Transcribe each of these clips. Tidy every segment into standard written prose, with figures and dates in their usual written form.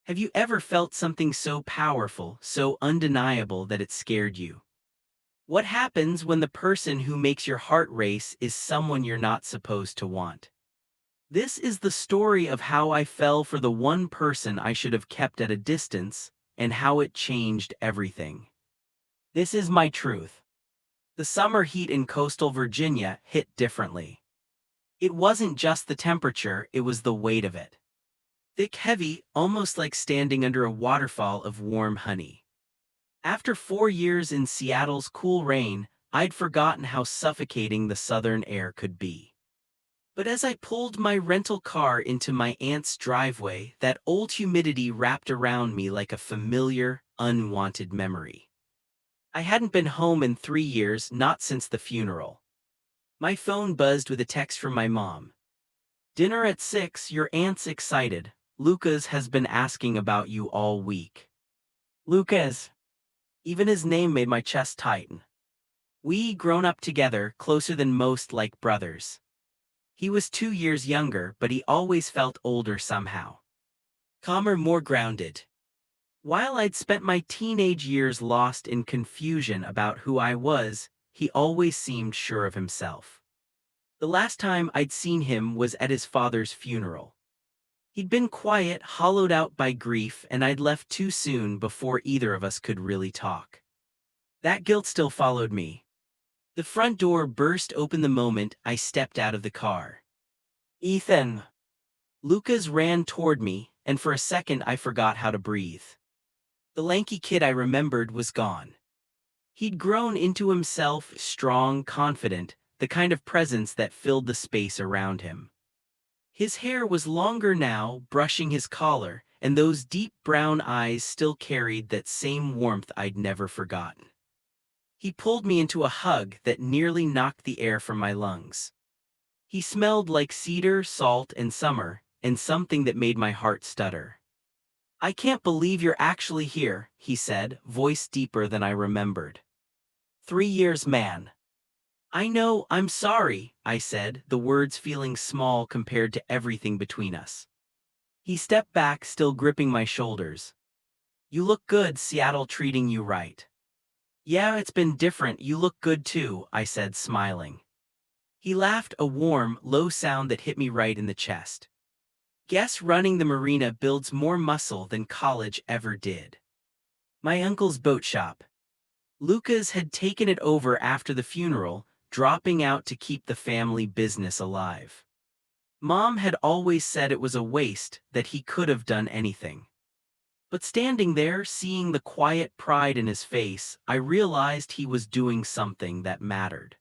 Have you ever felt something so powerful, so undeniable that it scared you? What happens when the person who makes your heart race is someone you're not supposed to want? This is the story of how I fell for the one person I should have kept at a distance, and how it changed everything. This is my truth. The summer heat in coastal Virginia hit differently. It wasn't just the temperature, it was the weight of it. Thick, heavy, almost like standing under a waterfall of warm honey. After 4 years in Seattle's cool rain, I'd forgotten how suffocating the southern air could be. But as I pulled my rental car into my aunt's driveway, that old humidity wrapped around me like a familiar, unwanted memory. I hadn't been home in 3 years, not since the funeral. My phone buzzed with a text from my mom. "Dinner at 6, your aunt's excited. Lucas has been asking about you all week." Lucas. Even his name made my chest tighten. We grown up together, closer than most, like brothers. He was 2 years younger, but he always felt older somehow. Calmer, more grounded. While I'd spent my teenage years lost in confusion about who I was, he always seemed sure of himself. The last time I'd seen him was at his father's funeral. He'd been quiet, hollowed out by grief, and I'd left too soon before either of us could really talk. That guilt still followed me. The front door burst open the moment I stepped out of the car. "Ethan!" Lucas ran toward me, and for a second I forgot how to breathe. The lanky kid I remembered was gone. He'd grown into himself, strong, confident, the kind of presence that filled the space around him. His hair was longer now, brushing his collar, and those deep brown eyes still carried that same warmth I'd never forgotten. He pulled me into a hug that nearly knocked the air from my lungs. He smelled like cedar, salt, and summer, and something that made my heart stutter. "I can't believe you're actually here," he said, voice deeper than I remembered. 3 years, man. "I know, I'm sorry," I said, the words feeling small compared to everything between us. He stepped back, still gripping my shoulders. "You look good, Seattle treating you right." "Yeah, it's been different, you look good too," I said, smiling. He laughed, a warm, low sound that hit me right in the chest. "Guess running the marina builds more muscle than college ever did." My uncle's boat shop. Lucas had taken it over after the funeral, dropping out to keep the family business alive. Mom had always said it was a waste, that he could have done anything. But standing there, seeing the quiet pride in his face, I realized he was doing something that mattered.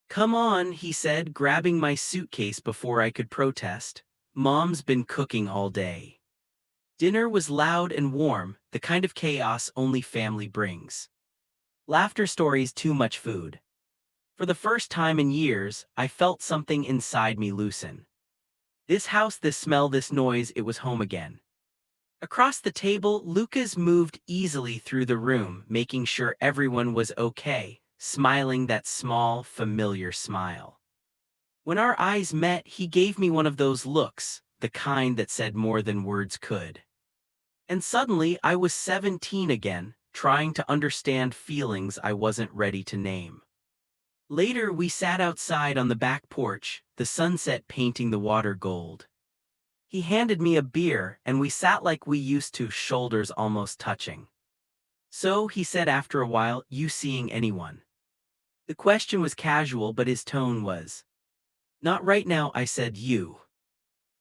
"Come on," he said, grabbing my suitcase before I could protest. "Mom's been cooking all day." Dinner was loud and warm, the kind of chaos only family brings. Laughter, stories, too much food. For the first time in years, I felt something inside me loosen. This house, this smell, this noise, it was home again. Across the table, Lucas moved easily through the room, making sure everyone was okay, smiling that small, familiar smile. When our eyes met, he gave me one of those looks, the kind that said more than words could. And suddenly, I was 17 again, trying to understand feelings I wasn't ready to name. Later, we sat outside on the back porch, the sunset painting the water gold. He handed me a beer, and we sat like we used to, shoulders almost touching. "So," he said after a while, "you seeing anyone?" The question was casual, but his tone was. "Not right now," I said. "You?"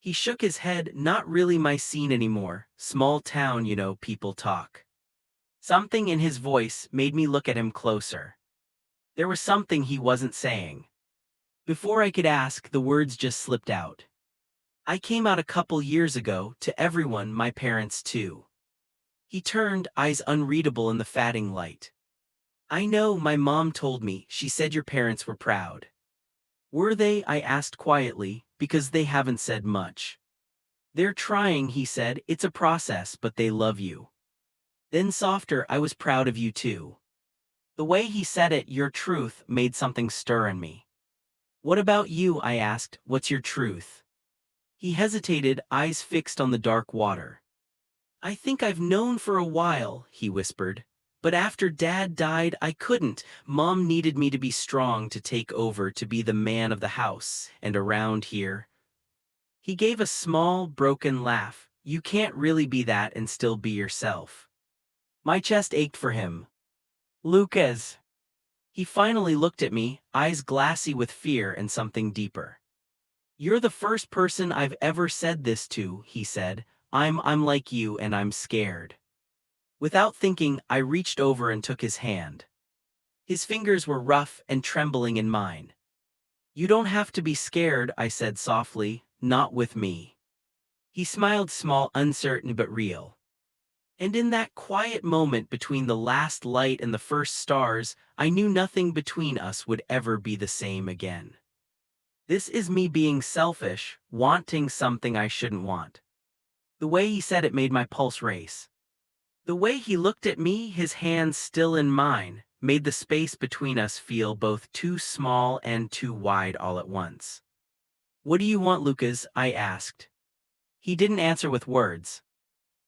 He shook his head. "Not really my scene anymore. Small town, you know, people talk." Something in his voice made me look at him closer. There was something he wasn't saying. Before I could ask, the words just slipped out. "I came out a couple years ago, to everyone, my parents too." He turned, eyes unreadable in the fading light. "I know, my mom told me, she said your parents were proud." "Were they?" I asked quietly, because they haven't said much. "They're trying," he said, "it's a process, but they love you." Then softer, "I was proud of you too." The way he said it, "your truth," made something stir in me. "What about you?" I asked, "what's your truth?" He hesitated, eyes fixed on the dark water. I think I've known for a while, he whispered. But after Dad died, I couldn't. Mom needed me to be strong to take over, to be the man of the house. And around here, he gave a small, broken laugh. You can't really be that and still be yourself. My chest ached for him. Lucas. He finally looked at me, eyes glassy with fear and something deeper. You're the first person I've ever said this to, he said. I'm like you and I'm scared. Without thinking, I reached over and took his hand. His fingers were rough and trembling in mine. You don't have to be scared, I said softly, not with me. He smiled, small, uncertain but real. And in that quiet moment between the last light and the first stars, I knew nothing between us would ever be the same again. This is me being selfish, wanting something I shouldn't want. The way he said it made my pulse race. The way he looked at me, his hands still in mine, made the space between us feel both too small and too wide all at once. What do you want, Lucas? I asked. He didn't answer with words.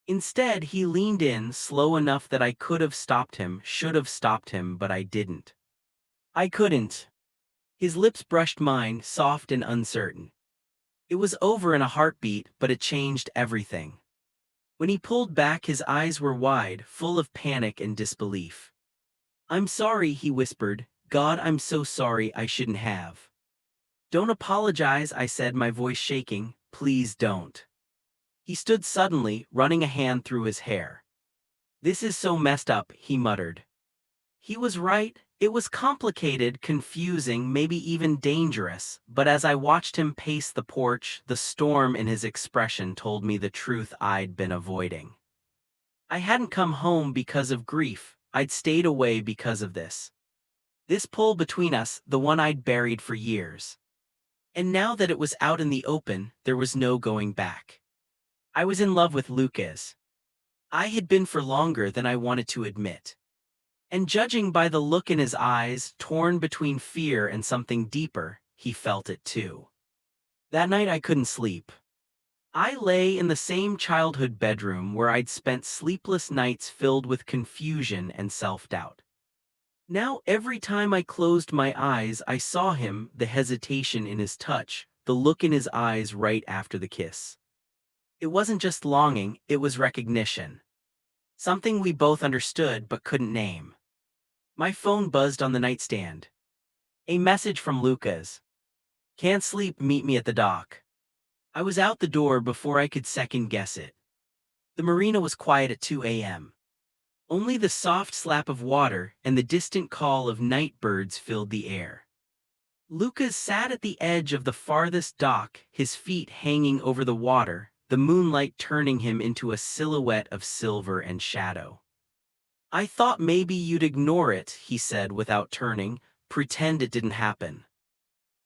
Instead, he leaned in, slow enough that I could have stopped him, should have stopped him, but I didn't. I couldn't. His lips brushed mine, soft and uncertain. It was over in a heartbeat, but it changed everything. When he pulled back, his eyes were wide, full of panic and disbelief. I'm sorry, he whispered. God, I'm so sorry, I shouldn't have. Don't apologize, I said, my voice shaking. Please don't. He stood suddenly, running a hand through his hair. This is so messed up, he muttered. He was right. It was complicated, confusing, maybe even dangerous, but as I watched him pace the porch, the storm in his expression told me the truth I'd been avoiding. I hadn't come home because of grief, I'd stayed away because of this. This pull between us, the one I'd buried for years. And now that it was out in the open, there was no going back. I was in love with Lucas. I had been for longer than I wanted to admit. And judging by the look in his eyes, torn between fear and something deeper, he felt it too. That night I couldn't sleep. I lay in the same childhood bedroom where I'd spent sleepless nights filled with confusion and self-doubt. Now every time I closed my eyes, I saw him, the hesitation in his touch, the look in his eyes right after the kiss. It wasn't just longing, it was recognition. Something we both understood but couldn't name. My phone buzzed on the nightstand. A message from Lucas. Can't sleep, meet me at the dock. I was out the door before I could second guess it. The marina was quiet at 2 a.m. Only the soft slap of water and the distant call of night birds filled the air. Lucas sat at the edge of the farthest dock, his feet hanging over the water, the moonlight turning him into a silhouette of silver and shadow. I thought maybe you'd ignore it, he said without turning, pretend it didn't happen.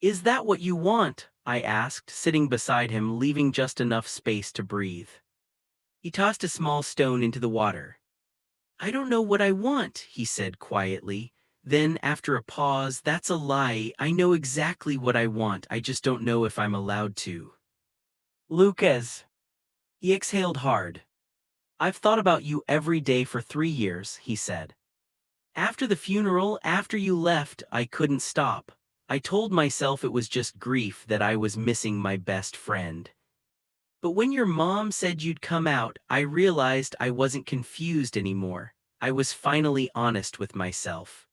Is that what you want? I asked, sitting beside him, leaving just enough space to breathe. He tossed a small stone into the water. I don't know what I want, he said quietly. Then, after a pause, that's a lie, I know exactly what I want, I just don't know if I'm allowed to. Lucas. He exhaled hard. I've thought about you every day for 3 years, he said. After the funeral, after you left, I couldn't stop. I told myself it was just grief, that I was missing my best friend. But when your mom said you'd come out, I realized I wasn't confused anymore. I was finally honest with myself.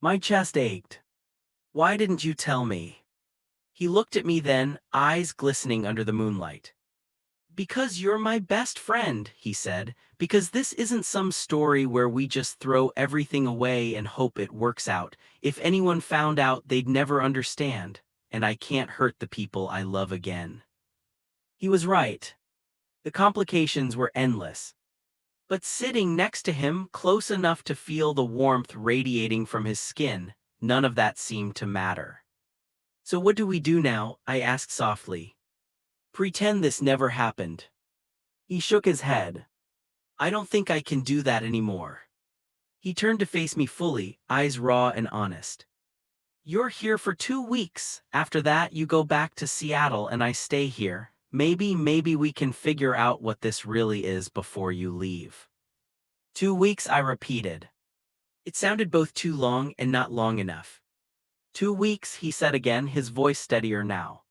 My chest ached. Why didn't you tell me? He looked at me then, eyes glistening under the moonlight. Because you're my best friend, he said, because this isn't some story where we just throw everything away and hope it works out. If anyone found out, they'd never understand, and I can't hurt the people I love again. He was right. The complications were endless. But sitting next to him, close enough to feel the warmth radiating from his skin, none of that seemed to matter. So what do we do now? I asked softly. Pretend this never happened. He shook his head. I don't think I can do that anymore. He turned to face me fully, eyes raw and honest. You're here for 2 weeks. After that, you go back to Seattle and I stay here. Maybe we can figure out what this really is before you leave." 2 weeks, I repeated. It sounded both too long and not long enough. 2 weeks, he said again, his voice steadier now.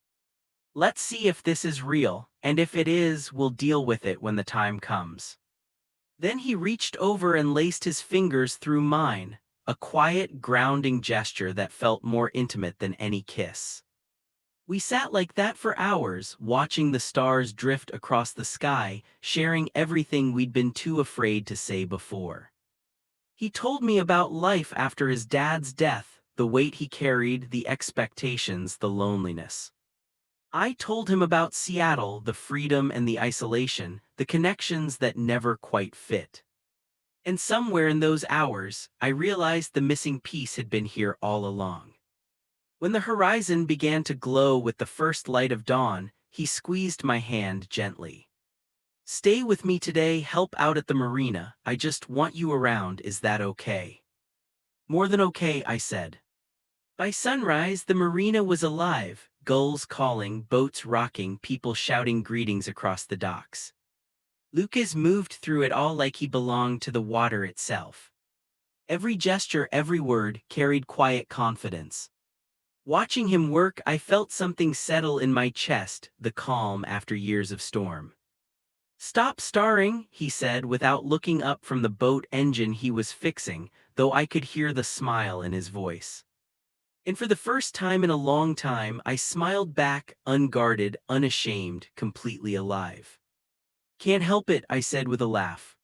Let's see if this is real, and if it is, we'll deal with it when the time comes. Then he reached over and laced his fingers through mine, a quiet, grounding gesture that felt more intimate than any kiss. We sat like that for hours, watching the stars drift across the sky, sharing everything we'd been too afraid to say before. He told me about life after his dad's death, the weight he carried, the expectations, the loneliness. I told him about Seattle, the freedom and the isolation, the connections that never quite fit. And somewhere in those hours, I realized the missing piece had been here all along. When the horizon began to glow with the first light of dawn, he squeezed my hand gently. "Stay with me today, help out at the marina, I just want you around, is that okay?" "More than okay," I said. By sunrise, the marina was alive, gulls calling, boats rocking, people shouting greetings across the docks. Lucas moved through it all like he belonged to the water itself. Every gesture, every word, carried quiet confidence. Watching him work, I felt something settle in my chest, the calm after years of storm. "Stop starring," he said without looking up from the boat engine he was fixing, though I could hear the smile in his voice. And for the first time in a long time, I smiled back, unguarded, unashamed, completely alive. "Can't help it," I said with a laugh.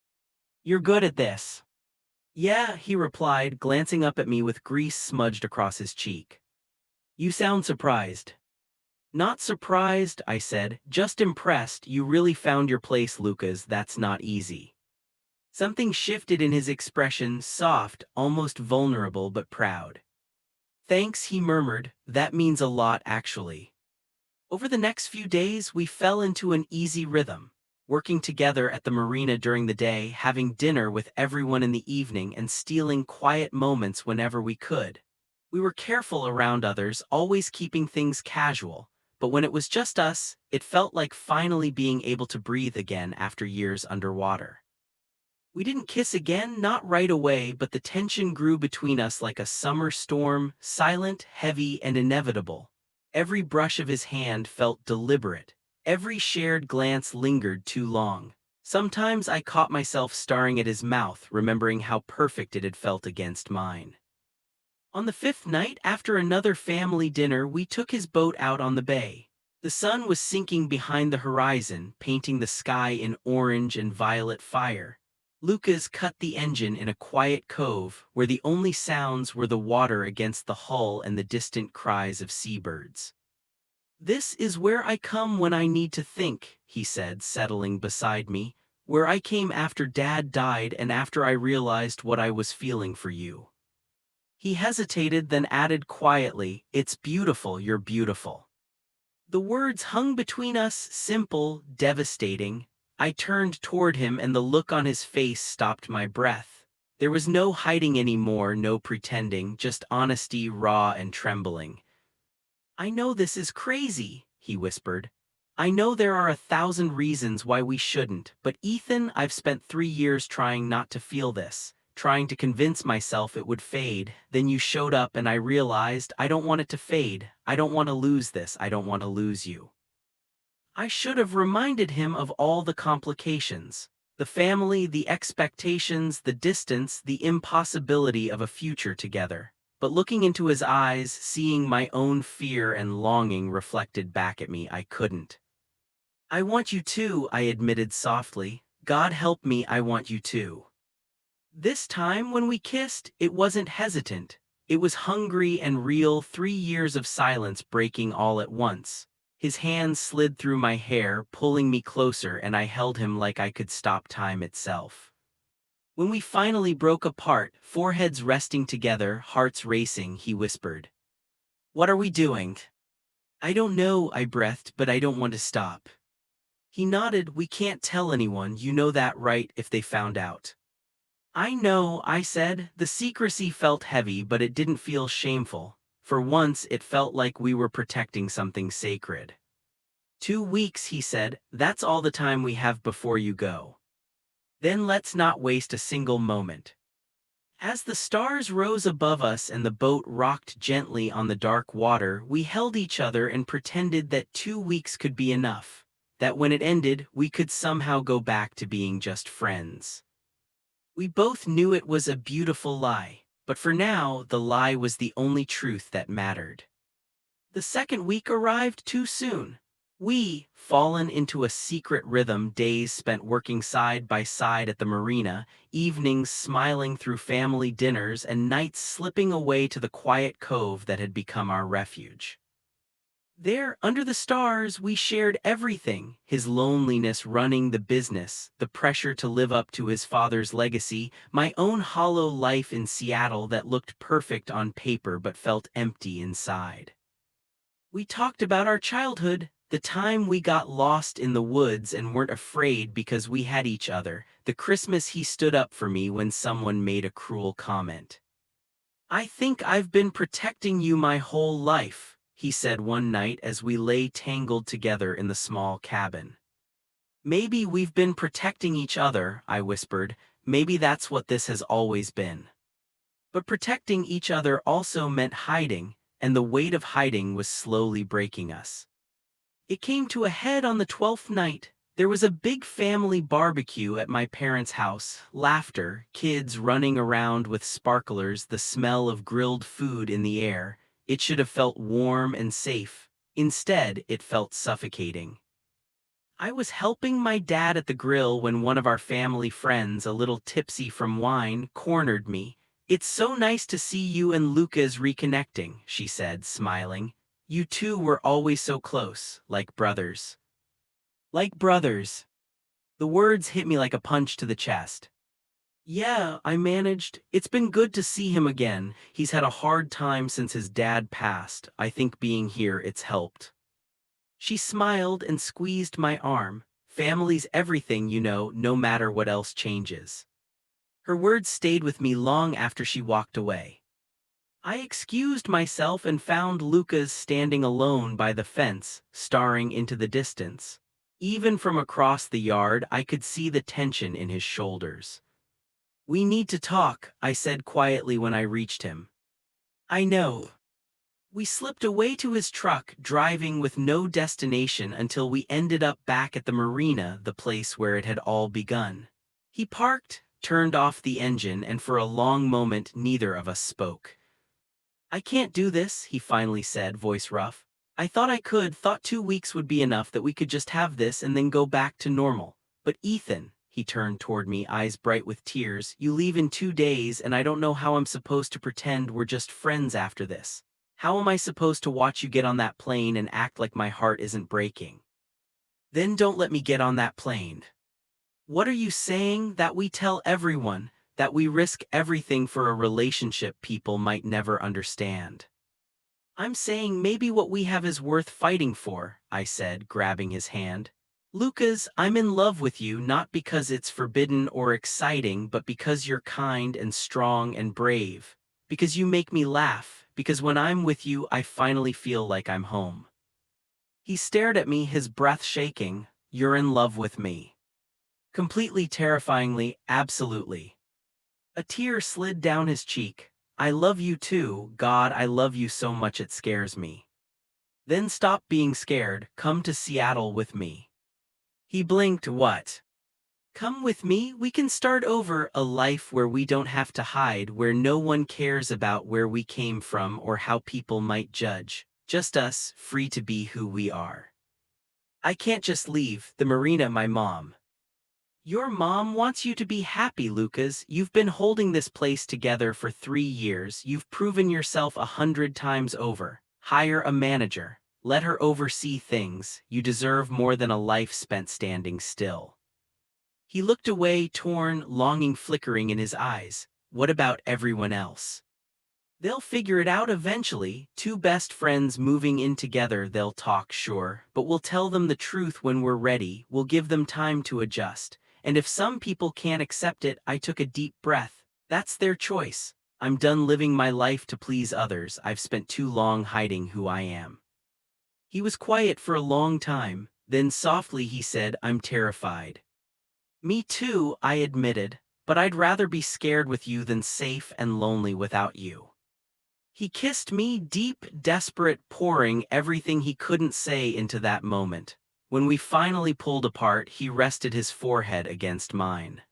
"You're good at this." "Yeah," he replied, glancing up at me with grease smudged across his cheek. "You sound surprised." "Not surprised," I said, "just impressed. You really found your place, Lucas. That's not easy." Something shifted in his expression, soft, almost vulnerable but proud. "Thanks," he murmured, "that means a lot actually." Over the next few days, we fell into an easy rhythm, working together at the marina during the day, having dinner with everyone in the evening, and stealing quiet moments whenever we could. We were careful around others, always keeping things casual, but when it was just us, it felt like finally being able to breathe again after years underwater. We didn't kiss again, not right away, but the tension grew between us like a summer storm, silent, heavy, and inevitable. Every brush of his hand felt deliberate. Every shared glance lingered too long. Sometimes I caught myself staring at his mouth, remembering how perfect it had felt against mine. On the fifth night, after another family dinner, we took his boat out on the bay. The sun was sinking behind the horizon, painting the sky in orange and violet fire. Lucas cut the engine in a quiet cove where the only sounds were the water against the hull and the distant cries of seabirds. "This is where I come when I need to think," he said, settling beside me, "where I came after Dad died and after I realized what I was feeling for you." He hesitated, then added quietly, "It's beautiful, you're beautiful." The words hung between us, simple, devastating. I turned toward him and the look on his face stopped my breath. There was no hiding anymore, no pretending, just honesty, raw and trembling. "I know this is crazy," he whispered. "I know there are 1,000 reasons why we shouldn't, but Ethan, I've spent 3 years trying not to feel this, trying to convince myself it would fade. Then you showed up and I realized I don't want it to fade. I don't want to lose this. I don't want to lose you." I should have reminded him of all the complications. The family, the expectations, the distance, the impossibility of a future together. But looking into his eyes, seeing my own fear and longing reflected back at me, I couldn't. "I want you too," I admitted softly. "God help me, I want you too." This time when we kissed, it wasn't hesitant. It was hungry and real, 3 years of silence breaking all at once. His hands slid through my hair, pulling me closer, and I held him like I could stop time itself. When we finally broke apart, foreheads resting together, hearts racing, he whispered, "What are we doing?" "I don't know," I breathed, "but I don't want to stop." He nodded. "We can't tell anyone, you know that, right, if they found out." "I know," I said. The secrecy felt heavy, but it didn't feel shameful. For once, it felt like we were protecting something sacred. 2 weeks, he said, that's all the time we have before you go. Then let's not waste a single moment. As the stars rose above us and the boat rocked gently on the dark water, we held each other and pretended that 2 weeks could be enough, that when it ended, we could somehow go back to being just friends. We both knew it was a beautiful lie, but for now, the lie was the only truth that mattered. The second week arrived too soon. We, fallen into a secret rhythm, days spent working side by side at the marina, evenings smiling through family dinners, and nights slipping away to the quiet cove that had become our refuge. There, under the stars, we shared everything, his loneliness running the business, the pressure to live up to his father's legacy, my own hollow life in Seattle that looked perfect on paper but felt empty inside. We talked about our childhood, the time we got lost in the woods and weren't afraid because we had each other, the Christmas he stood up for me when someone made a cruel comment. "I think I've been protecting you my whole life," he said one night as we lay tangled together in the small cabin. "Maybe we've been protecting each other," I whispered. "Maybe that's what this has always been." But protecting each other also meant hiding, and the weight of hiding was slowly breaking us. It came to a head on the 12th night. There was a big family barbecue at my parents' house, laughter, kids running around with sparklers, the smell of grilled food in the air. It should have felt warm and safe. Instead, it felt suffocating. I was helping my dad at the grill when one of our family friends, a little tipsy from wine, cornered me. "It's so nice to see you and Lucas reconnecting," she said, smiling. "You two were always so close, like brothers." Like brothers. The words hit me like a punch to the chest. "Yeah, I managed. It's been good to see him again. He's had a hard time since his dad passed. I think being here, it's helped." She smiled and squeezed my arm. "Family's everything, you know, no matter what else changes." Her words stayed with me long after she walked away. I excused myself and found Lucas standing alone by the fence, staring into the distance. Even from across the yard, I could see the tension in his shoulders. "We need to talk," I said quietly when I reached him. "I know." We slipped away to his truck, driving with no destination until we ended up back at the marina, the place where it had all begun. He parked, turned off the engine, and for a long moment neither of us spoke. "I can't do this," he finally said, voice rough. "I thought I could, thought 2 weeks would be enough, that we could just have this and then go back to normal. But Ethan," he turned toward me, eyes bright with tears, "you leave in 2 days and I don't know how I'm supposed to pretend we're just friends after this. How am I supposed to watch you get on that plane and act like my heart isn't breaking? Then don't let me get on that plane." "What are you saying? That we tell everyone, that we risk everything for a relationship people might never understand?" "I'm saying maybe what we have is worth fighting for," I said, grabbing his hand. "Lucas, I'm in love with you not because it's forbidden or exciting, but because you're kind and strong and brave. Because you make me laugh, because when I'm with you I finally feel like I'm home." He stared at me, his breath shaking. "You're in love with me?" Completely, terrifyingly, absolutely. A tear slid down his cheek. "I love you too, God, I love you so much it scares me." "Then stop being scared, come to Seattle with me." He blinked. "What?" "Come with me, we can start over, a life where we don't have to hide, where no one cares about where we came from or how people might judge. Just us, free to be who we are." "I can't just leave the marina, my mom." "Your mom wants you to be happy, Lucas. You've been holding this place together for 3 years. You've proven yourself 100 times over. Hire a manager. Let her oversee things. You deserve more than a life spent standing still." He looked away, torn, longing flickering in his eyes. "What about everyone else?" "They'll figure it out eventually. Two best friends moving in together, they'll talk, sure, but we'll tell them the truth when we're ready. We'll give them time to adjust. And if some people can't accept it," I took a deep breath, "that's their choice. I'm done living my life to please others. I've spent too long hiding who I am." He was quiet for a long time. Then softly he said, "I'm terrified." "Me too," I admitted, "but I'd rather be scared with you than safe and lonely without you." He kissed me, deep, desperate, pouring everything he couldn't say into that moment. When we finally pulled apart, he rested his forehead against mine.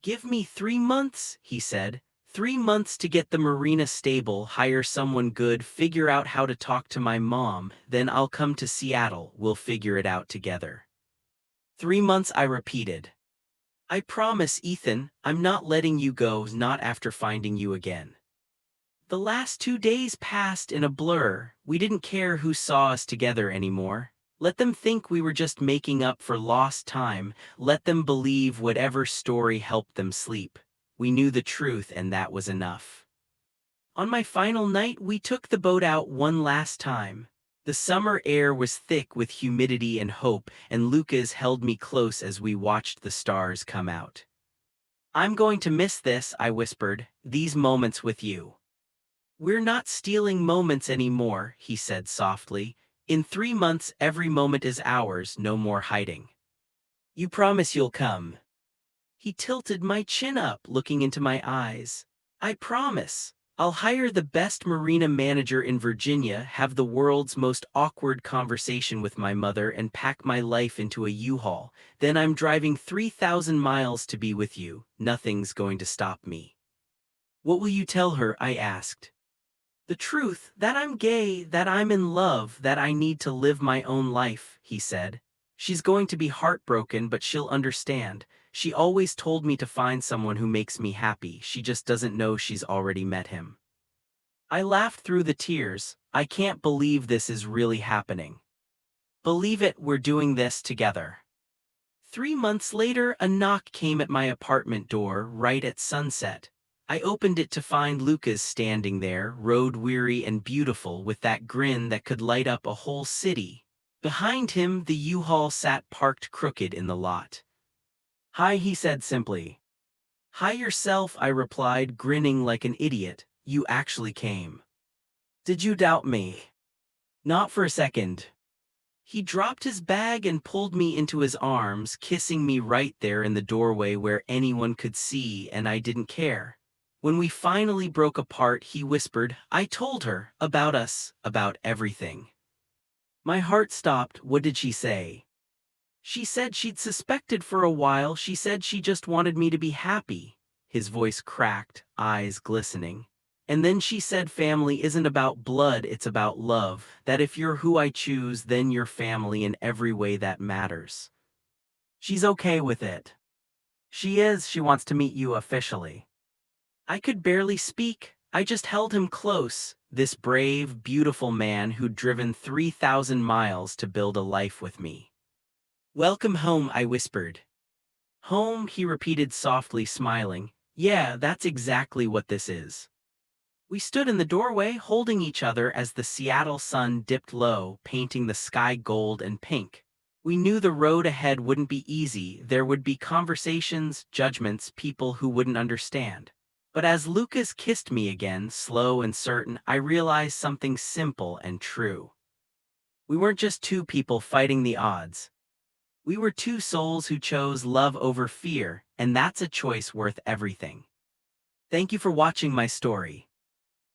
"Give me 3 months," he said. 3 months to get the marina stable, hire someone good, figure out how to talk to my mom, then I'll come to Seattle, we'll figure it out together. 3 months, I repeated. "I promise, Ethan, I'm not letting you go, not after finding you again." The last 2 days passed in a blur. We didn't care who saw us together anymore. Let them think we were just making up for lost time. Let them believe whatever story helped them sleep. We knew the truth, and that was enough. On my final night, we took the boat out one last time. The summer air was thick with humidity and hope, and Lucas held me close as we watched the stars come out. "I'm going to miss this," I whispered, "these moments with you." "We're not stealing moments anymore," he said softly. "In 3 months, every moment is ours, no more hiding. You promise you'll come?" He tilted my chin up, looking into my eyes. "I promise. I'll hire the best marina manager in Virginia, have the world's most awkward conversation with my mother, and pack my life into a U-Haul. Then I'm driving 3,000 miles to be with you. Nothing's going to stop me." "What will you tell her?" I asked. "The truth, that I'm gay, that I'm in love, that I need to live my own life," he said. "She's going to be heartbroken, but she'll understand. She always told me to find someone who makes me happy. She just doesn't know she's already met him." I laughed through the tears. "I can't believe this is really happening." "Believe it, we're doing this together." 3 months later, a knock came at my apartment door right at sunset. I opened it to find Lucas standing there, road-weary and beautiful, with that grin that could light up a whole city. Behind him, the U-Haul sat parked crooked in the lot. "Hi," he said simply. "Hi yourself," I replied, grinning like an idiot. "You actually came. Did you doubt me?" "Not for a second." He dropped his bag and pulled me into his arms, kissing me right there in the doorway where anyone could see, and I didn't care. When we finally broke apart, he whispered, "I told her, about us, about everything." My heart stopped. "What did she say?" "She said she'd suspected for a while. She said she just wanted me to be happy." His voice cracked, eyes glistening. "And then she said family isn't about blood, it's about love, that if you're who I choose, then you're family in every way that matters." "She's okay with it." "She is. She wants to meet you officially." I could barely speak. I just held him close, this brave, beautiful man who'd driven 3,000 miles to build a life with me. "Welcome home," I whispered. "Home," he repeated softly, smiling. "Yeah, that's exactly what this is." We stood in the doorway, holding each other as the Seattle sun dipped low, painting the sky gold and pink. We knew the road ahead wouldn't be easy. There would be conversations, judgments, people who wouldn't understand. But as Lucas kissed me again, slow and certain, I realized something simple and true. We weren't just two people fighting the odds. We were two souls who chose love over fear, and that's a choice worth everything. Thank you for watching my story.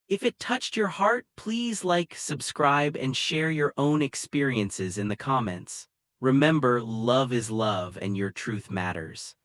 If it touched your heart, please like, subscribe, and share your own experiences in the comments. Remember, love is love, and your truth matters.